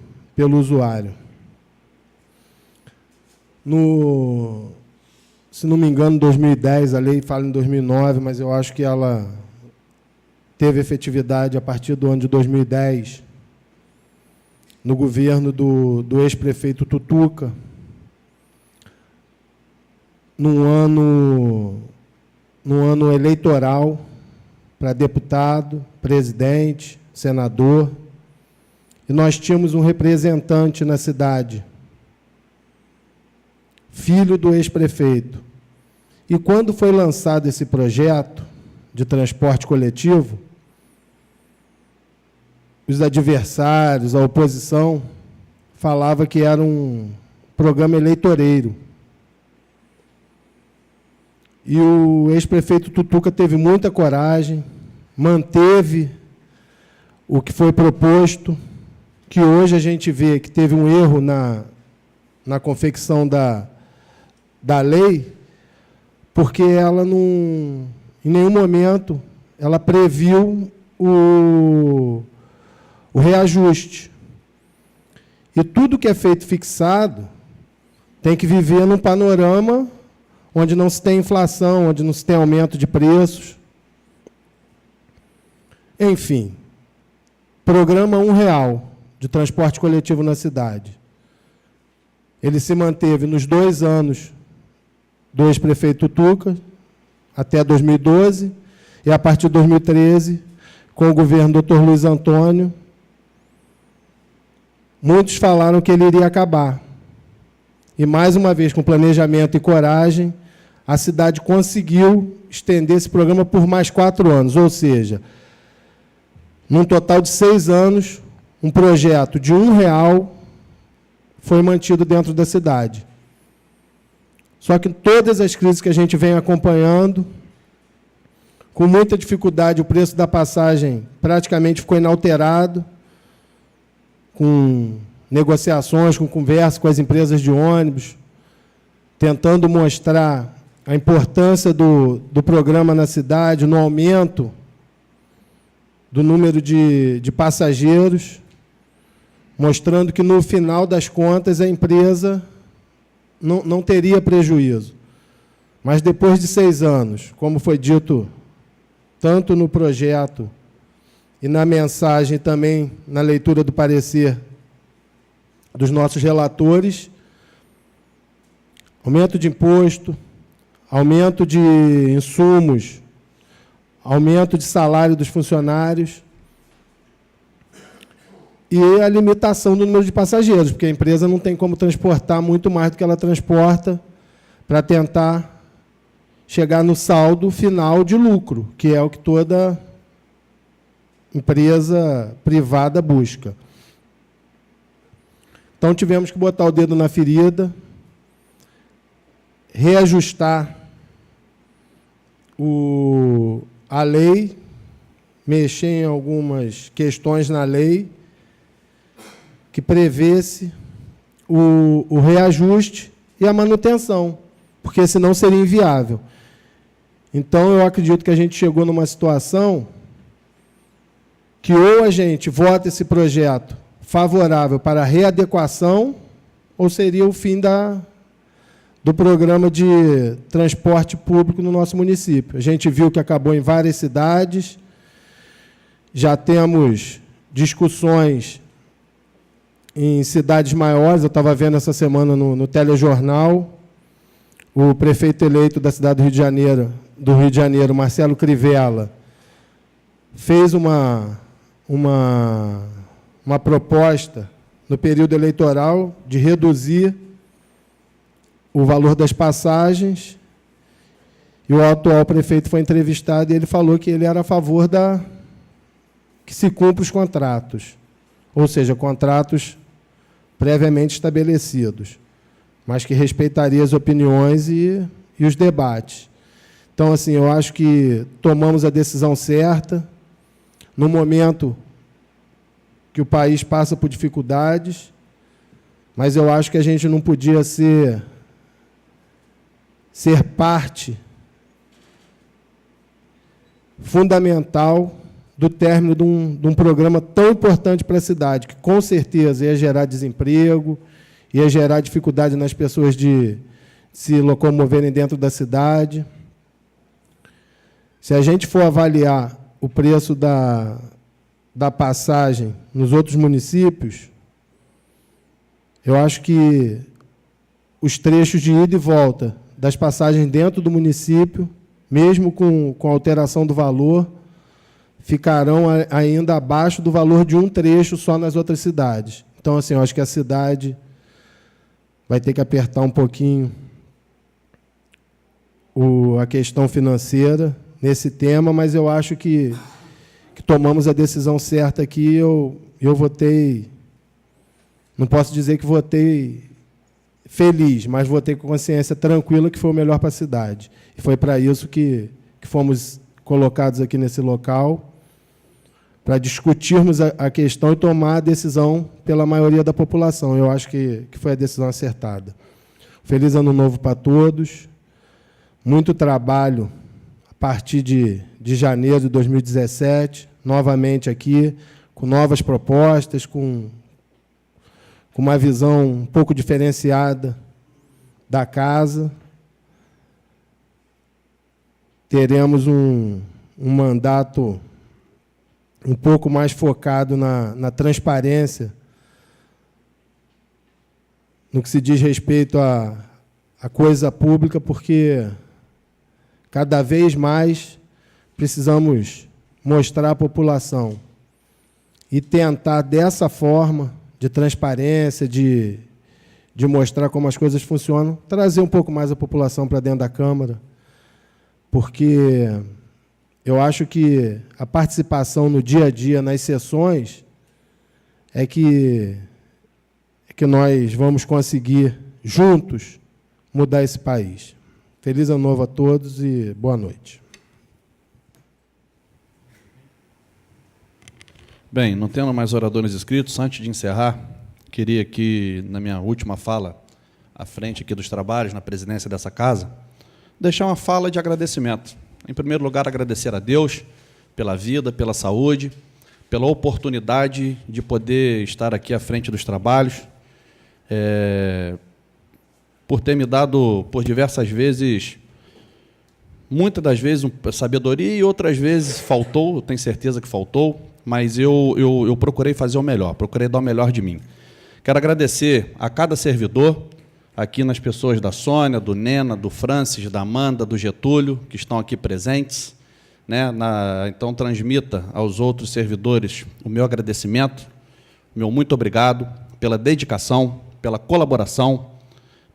Speaker 3: se não me engano, em 2010, a lei fala em 2009, mas eu acho que ela teve efetividade a partir do ano de 2010, no governo do ex-prefeito Tutuca, num ano eleitoral para deputado, presidente, senador, e nós tínhamos um representante na cidade, filho do ex-prefeito. E quando foi lançado esse projeto de transporte coletivo, os adversários, a oposição, falava que era um programa eleitoreiro. E o ex-prefeito Tutuca teve muita coragem, manteve o que foi proposto, que hoje a gente vê que teve um erro na confecção da lei, porque ela não, em nenhum momento, ela previu o reajuste. E tudo que é feito fixado tem que viver num panorama onde não se tem inflação, onde não se tem aumento de preços. Enfim, programa R$1 de transporte coletivo na cidade. Ele se manteve nos 2 anos do ex-prefeito Tutuca, até 2012, e a partir de 2013, com o governo do Dr. Luiz Antônio, muitos falaram que ele iria acabar. E, mais uma vez, com planejamento e coragem, a cidade conseguiu estender esse programa por mais 4 anos, ou seja, num total de 6 anos, um projeto de R$1 foi mantido dentro da cidade. Só que todas as crises que a gente vem acompanhando, com muita dificuldade, o preço da passagem praticamente ficou inalterado, com negociações, com conversas com as empresas de ônibus, tentando mostrar a importância do programa na cidade, no aumento do número de passageiros, mostrando que, no final das contas, a empresa não teria prejuízo. Mas, depois de 6 anos, como foi dito tanto no projeto e na mensagem, também na leitura do parecer dos nossos relatores, aumento de imposto, aumento de insumos, aumento de salário dos funcionários e a limitação do número de passageiros, porque a empresa não tem como transportar muito mais do que ela transporta para tentar chegar no saldo final de lucro, que é o que toda empresa privada busca. Então, tivemos que botar o dedo na ferida, reajustar a lei, mexer em algumas questões na lei que prevesse o reajuste e a manutenção, porque senão seria inviável. Então, eu acredito que a gente chegou numa situação que ou a gente vota esse projeto favorável para a readequação, ou seria o fim do programa de transporte público no nosso município. A gente viu que acabou em várias cidades, já temos discussões em cidades maiores. Eu estava vendo essa semana no telejornal, o prefeito eleito da cidade do Rio de Janeiro, Marcelo Crivella, fez uma proposta no período eleitoral de reduzir o valor das passagens, e o atual prefeito foi entrevistado e ele falou que ele era a favor que se cumpra os contratos, ou seja, contratos previamente estabelecidos, mas que respeitaria as opiniões e os debates. Então, assim, eu acho que tomamos a decisão certa, no momento que o país passa por dificuldades, mas eu acho que a gente não podia ser parte fundamental do término de um programa tão importante para a cidade, que com certeza ia gerar desemprego, ia gerar dificuldade nas pessoas de se locomoverem dentro da cidade. Se a gente for avaliar o preço da passagem nos outros municípios, eu acho que os trechos de ida e volta das passagens dentro do município, mesmo com a alteração do valor, ficarão ainda abaixo do valor de um trecho só nas outras cidades. Então, assim, eu acho que a cidade vai ter que apertar um pouquinho a questão financeira nesse tema, mas eu acho que tomamos a decisão certa aqui. Eu votei, não posso dizer que votei feliz, mas votei com consciência tranquila que foi o melhor para a cidade. E foi para isso que fomos colocados aqui nesse local, para discutirmos a questão e tomar a decisão pela maioria da população. Eu acho que foi a decisão acertada. Feliz Ano Novo para todos. Muito trabalho a partir de janeiro de 2017, novamente aqui, com novas propostas, com uma visão um pouco diferenciada da casa. Teremos um mandato um pouco mais focado na transparência, no que se diz respeito à coisa pública, porque cada vez mais precisamos mostrar à população e tentar, dessa forma, de transparência, de mostrar como as coisas funcionam, trazer um pouco mais a população para dentro da Câmara, porque eu acho que a participação no dia a dia, nas sessões, é que nós vamos conseguir, juntos, mudar esse país. Feliz Ano Novo a todos e boa noite.
Speaker 1: Bem, não tendo mais oradores inscritos, antes de encerrar, queria aqui, na minha última fala, à frente aqui dos trabalhos, na presidência dessa casa, deixar uma fala de agradecimento. Em primeiro lugar, agradecer a Deus pela vida, pela saúde, pela oportunidade de poder estar aqui à frente dos trabalhos, por ter me dado, por diversas vezes, muitas das vezes, sabedoria e outras vezes faltou, eu tenho certeza que faltou, mas eu procurei fazer o melhor, procurei dar o melhor de mim. Quero agradecer a cada servidor, aqui nas pessoas da Sônia, do Nena, do Francis, da Amanda, do Getúlio, que estão aqui presentes, né? Então, transmita aos outros servidores o meu agradecimento, meu muito obrigado pela dedicação, pela colaboração,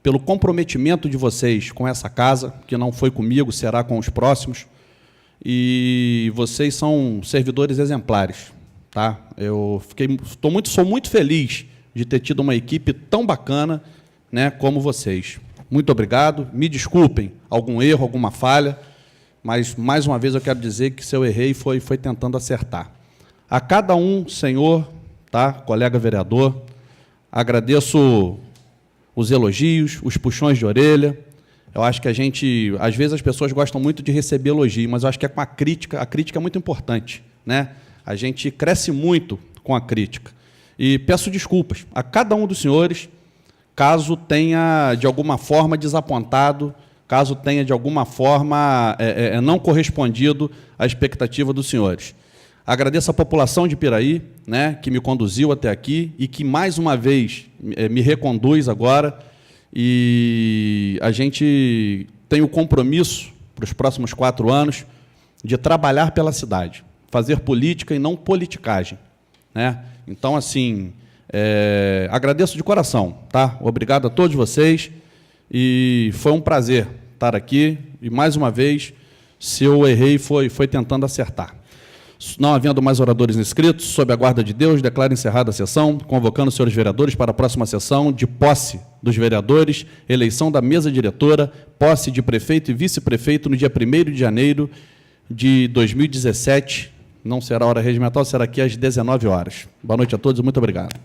Speaker 1: pelo comprometimento de vocês com essa casa, que não foi comigo, será com os próximos, e vocês são servidores exemplares, tá? Sou muito feliz de ter tido uma equipe tão bacana, né, como vocês. Muito obrigado. Me desculpem algum erro, alguma falha, mas, mais uma vez, eu quero dizer que, se eu errei, foi tentando acertar. A cada um, senhor, tá, colega vereador, agradeço os elogios, os puxões de orelha. Eu acho que às vezes as pessoas gostam muito de receber elogio, mas eu acho que com a crítica é muito importante, né? A gente cresce muito com a crítica. E peço desculpas a cada um dos senhores, caso tenha, de alguma forma, desapontado, caso tenha, de alguma forma, não correspondido à expectativa dos senhores. Agradeço a população de Piraí, né, que me conduziu até aqui e que, mais uma vez, me reconduz agora. E a gente tem o compromisso, para os próximos 4 anos, de trabalhar pela cidade, fazer política e não politicagem, né? Então, assim, agradeço de coração, tá? Obrigado a todos vocês, e foi um prazer estar aqui, e, mais uma vez, se eu errei, foi tentando acertar. Não havendo mais oradores inscritos, sob a guarda de Deus, declaro encerrada a sessão, convocando os senhores vereadores para a próxima sessão de posse dos vereadores, eleição da mesa diretora, posse de prefeito e vice-prefeito no dia 1º de janeiro de 2017. Não será hora regimental, será aqui às 19 horas. Boa noite a todos e muito obrigado.